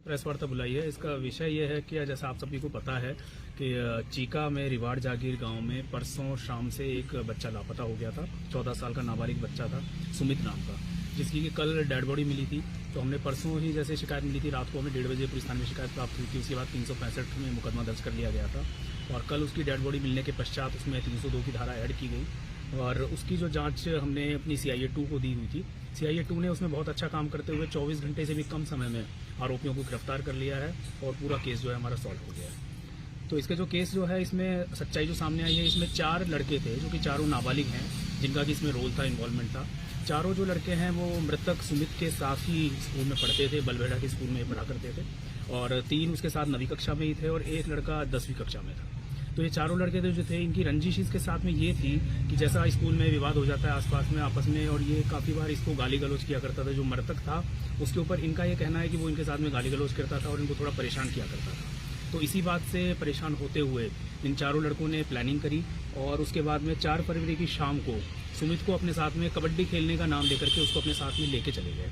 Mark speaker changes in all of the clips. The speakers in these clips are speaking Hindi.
Speaker 1: प्रेस वार्ता बुलाई है। इसका विषय यह है कि जैसा आप सभी को पता है कि चीका में रिवाड़ जागीर गांव में परसों शाम से एक बच्चा लापता हो गया था। 14 साल का नाबालिग बच्चा था, सुमित नाम का, जिसकी कि कल डेड बॉडी मिली थी। तो हमने परसों ही जैसे शिकायत मिली थी, रात को हमें 1:30 बजे पुलिस थाने में शिकायत प्राप्त हुई थी। उसके बाद 365 में मुकदमा दर्ज कर लिया गया था और कल उसकी डेड बॉडी मिलने के पश्चात उसमें 302 की धारा ऐड की गई और उसकी जो जांच हमने अपनी CIA 2 को दी हुई थी। CIA 2 ने उसमें बहुत अच्छा काम करते हुए 24 घंटे से भी कम समय में आरोपियों को गिरफ्तार कर लिया है और पूरा केस जो है हमारा सॉल्व हो गया है। तो इसका जो केस जो है, इसमें सच्चाई जो सामने आई है, इसमें 4 लड़के थे जो कि चारों नाबालिग हैं, जिनका कि इसमें रोल था, इन्वॉल्वमेंट था। चारों जो लड़के हैं वो मृतक सुमित के साथ ही स्कूल में पढ़ते थे, बलबेड़ा के स्कूल में पढ़ा करते थे और 3 उसके साथ 9वीं कक्षा में ही थे और एक लड़का 10वीं कक्षा में था। तो ये चारों लड़के जो थे, इनकी रंजिश इसके साथ में ये थी कि जैसा स्कूल में विवाद हो जाता है आसपास में आपस में, और ये काफ़ी बार इसको गाली गलौज किया करता था। जो मृतक था उसके ऊपर इनका ये कहना है कि वो इनके साथ में गाली गलौज करता था और इनको थोड़ा परेशान किया करता था। तो इसी बात से परेशान होते हुए इन चारों लड़कों ने प्लानिंग करी और उसके बाद में 4 फरवरी की शाम को सुमित को अपने साथ में कबड्डी खेलने का नाम लेकर के उसको अपने साथ में लेके चले गए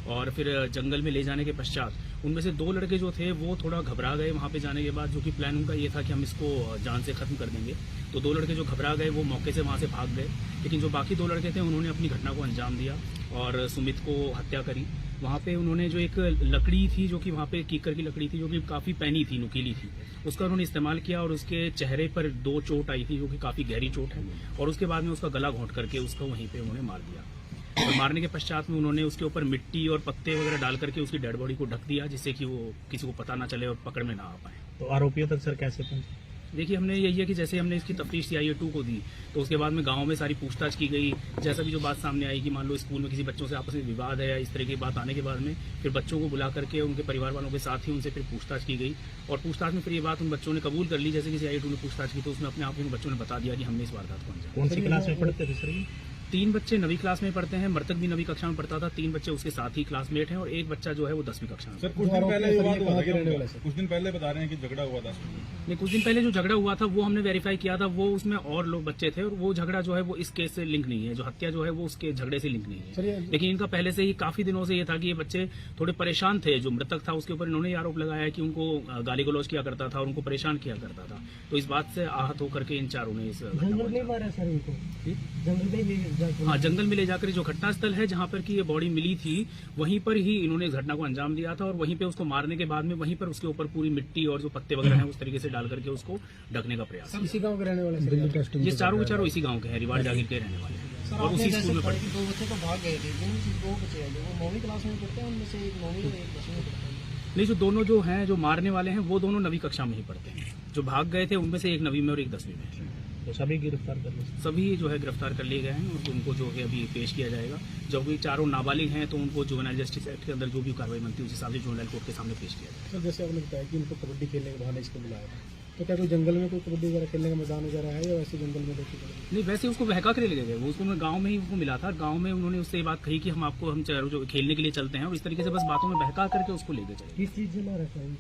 Speaker 1: और फिर जंगल में ले जाने के पश्चात उनमें से 2 लड़के जो थे वो थोड़ा घबरा गए वहाँ पे जाने के बाद, जो कि प्लान उनका ये था कि हम इसको जान से ख़त्म कर देंगे। तो 2 लड़के जो घबरा गए वो मौके से वहाँ से भाग गए, लेकिन जो बाकी 2 लड़के थे उन्होंने अपनी घटना को अंजाम दिया और सुमित को हत्या करी। वहाँ पे उन्होंने जो एक लकड़ी थी, जो कि वहाँ पे कीकर की लकड़ी थी, जो कि काफ़ी पैनी थी, नुकीली थी, उसका उन्होंने इस्तेमाल किया और उसके चेहरे पर 2 चोट आई थी, जो कि काफ़ी गहरी चोट है, और उसके बाद में उसका गला घोंट करके उसको वहीं पे उन्होंने मार दिया। और मारने के पश्चात में उन्होंने उसके ऊपर मिट्टी और पत्ते वगैरह डाल करके उसकी डेड बॉडी को ढक दिया, जिससे कि वो किसी को पता ना चले और पकड़ में ना आ पाए।
Speaker 2: तो आरोपियों तक सर कैसे पहुंचे?
Speaker 1: देखिए, हमने यही है कि जैसे हमने इसकी तफ्तीश CIA 2 को दी तो उसके बाद में गांव में सारी पूछताछ की गई। जैसा भी जो बात सामने आई कि मान लो स्कूल में किसी बच्चों से आपस में विवाद है या इस तरह की बात आने के बाद में फिर बच्चों को बुला करके उनके परिवार वालों के साथ ही उनसे फिर पूछताछ की गई और पूछताछ में फिर ये बात उन बच्चों ने कबूल कर ली। जैसे कि CIA 2 ने पूछताछ की तो उसमें अपने आप ही उन बच्चों ने बता दिया कि हमने इस वारदात को अंजाम।
Speaker 2: कौन सी क्लास में पढ़ते थे सर?
Speaker 1: 3 बच्चे 9वीं क्लास में पढ़ते हैं, मृतक भी 9वीं कक्षा में पढ़ता था। 3 बच्चे उसके साथ ही क्लासमेट हैं और एक बच्चा जो है वो 10वीं कक्षा में।
Speaker 3: सर कुछ दिन पहले कुछ दिन पहले बता रहे हैं कि झगड़ा हुआ था।
Speaker 1: नहीं, कुछ दिन पहले जो झगड़ा हुआ था वो हमने वेरीफाई किया था, वो उसमें और लोग बच्चे थे और वो झगड़ा जो है वो इस केस से लिंक नहीं है। जो हत्या जो है वो उसके झगड़े से लिंक नहीं है, लेकिन इनका पहले से ही काफी दिनों से ये था कि ये बच्चे थोड़े परेशान थे। जो मृतक था उसके ऊपर इन्होंने आरोप लगाया है कि उनको गाली गलौज किया करता था और उनको परेशान किया करता था। तो इस बात से आहत होकर के इन चारों ने इस जंगल में ले जाकर जो घटनास्थल है जहां पर की ये बॉडी मिली थी वहीं पर ही इन्होंने इस घटना को अंजाम दिया था और वहीं पे उसको मारने के बाद में वहीं पर उसके ऊपर पूरी मिट्टी और जो पत्ते वगैरह हैं उस तरीके से डाल करके उसको ढकने का प्रयास।
Speaker 4: इसी गांव के रहने वाले
Speaker 1: ये चारों के चारों इसी गांव के हैं, रिवाड़ जागीर के रहने वाले हैं और उसी स्कूल में पढ़े।
Speaker 4: 2 बच्चे तो भाग गए थे, जिनमें 2 बच्चे हैं जो वो 9वीं क्लास में पढ़ते हैं, उनमें से एक 9वीं और एक 10वीं में पढ़ते हैं।
Speaker 1: नहीं, जो दोनों जो हैं जो मारने वाले हैं वो दोनों 9वीं कक्षा में ही पढ़ते हैं। जो भाग गए थे उनमें से एक 9वीं में और एक 10वीं में।
Speaker 2: तो सभी गिरफ्तार कर लिए?
Speaker 1: सभी जो है गिरफ्तार कर लिए गए हैं और उनको जो है अभी पेश किया जाएगा। जब भी चारों नाबालिग हैं तो उनको जुवेनाइल जस्टिस एक्ट के अंदर जो भी कार्रवाई बनती है उस हिसाब से जुवेनाइल कोर्ट के सामने पेश किया जाएगा।
Speaker 4: सर जैसे आपने बताया कि उनको कबड्डी खेलने के बहाने इसको बुलाया था, तो क्या कोई जंगल में कोई कबड्डी वगैरह खेलने का मैदान वगैरह है या वैसे जंगल में देखी?
Speaker 1: नहीं, वैसे उसको बहका कर ले गए। वो उसको गांव में ही उसको मिला था। गांव में उन्होंने उससे ये बात कही कि हम आपको हम जो खेलने के लिए चलते हैं और इस तरीके से बस बातों में बहका करके उसको लेके चले।
Speaker 4: किस चीज़ से मारा था?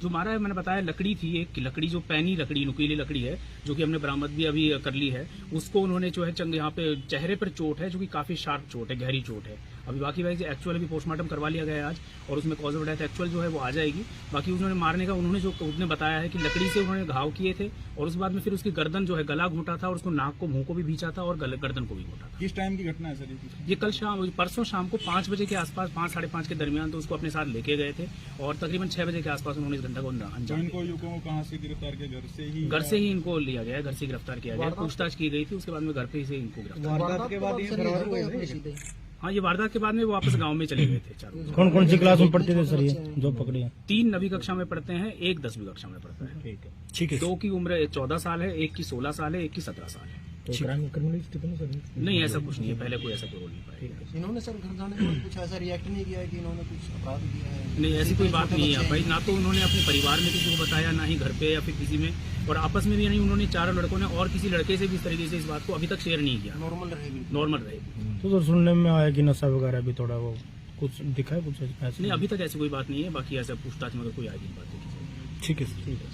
Speaker 1: जो मारा है मैंने बताया लकड़ी थी, एक लकड़ी जो पैनी लकड़ी, नुकीली लकड़ी है, जो कि हमने बरामद भी अभी कर ली है। उसको उन्होंने जो है यहाँ पे चेहरे पर चोट है जो कि काफी शार्प चोट है, गहरी चोट है। अभी बाकी भाई एक्चुअल अभी पोस्टमार्टम करवा लिया गया है आज और उसमें कॉज ऑफ डेथ एक्चुअल जो है वो आ जाएगी। बाकी उन्होंने मारने का उन्होंने जो उसने बताया है कि लकड़ी से उन्होंने घाव किए थे और उस बाद में फिर उसकी गर्दन जो है गला घोंटा था और उसको नाक को मुंह को भी भींचा था और गर्दन को भी घोंटा था।
Speaker 3: किस टाइम की घटना है सर?
Speaker 1: ये कल शाम परसों शाम को 5 बजे के आसपास, 5 साढ़े 5 के दरमियान तो उसको अपने साथ लेके गए थे और तकरीबन 6 बजे के आसपास उन्होंने इस घटना को अंजाम।
Speaker 3: इनको युवकों को कहाँ से गिरफ्तार किया? घर से ही
Speaker 1: इनको लिया गया, घर से गिरफ्तार किया गया, पूछताछ की गई थी। उसके बाद में घर पे से इनको गिरफ्तार।
Speaker 4: वारदात के बाद ये फरार हुए?
Speaker 1: हाँ, ये वारदात के बाद में वो वापस गांव में चले गए थे चारों।
Speaker 2: कौन कौन सी क्लास में पढ़ते थे सर ये जो पकड़े हैं?
Speaker 1: 3 9वीं कक्षा में पढ़ते हैं, एक 10वीं कक्षा में पढ़ता है।
Speaker 2: ठीक है।
Speaker 1: 2 की उम्र 14 साल है, एक की 16 साल है, एक की 17 साल है।
Speaker 2: तो क्रिमिनल स्टेटस में सर
Speaker 1: नहीं, ऐसा कुछ नहीं है, पहले कोई ऐसा कोई रोल नहीं पाया।
Speaker 4: इन्होंने सर घर जाने के बाद कुछ ऐसा रिएक्ट नहीं किया है कि इन्होंने कुछ अपराध किया है?
Speaker 1: नहीं, ऐसी कोई बात नहीं है भाई। ना तो उन्होंने अपने परिवार में किसी को बताया, ना ही घर पे या फिर किसी में, और आपस में भी नहीं। उन्होंने चारों लड़कों ने और किसी लड़के से भी इस तरीके से इस बात को अभी तक शेयर नहीं किया। नॉर्मल रहेगी।
Speaker 2: तो सुनने में आया कि नशा वगैरह भी थोड़ा वो कुछ दिखा है कुछ ऐसा?
Speaker 1: नहीं, अभी तक ऐसी कोई बात नहीं है। बाकी ऐसा पूछताछ में अगर कोई आएगी बात देखी जाएगी।
Speaker 2: ठीक है।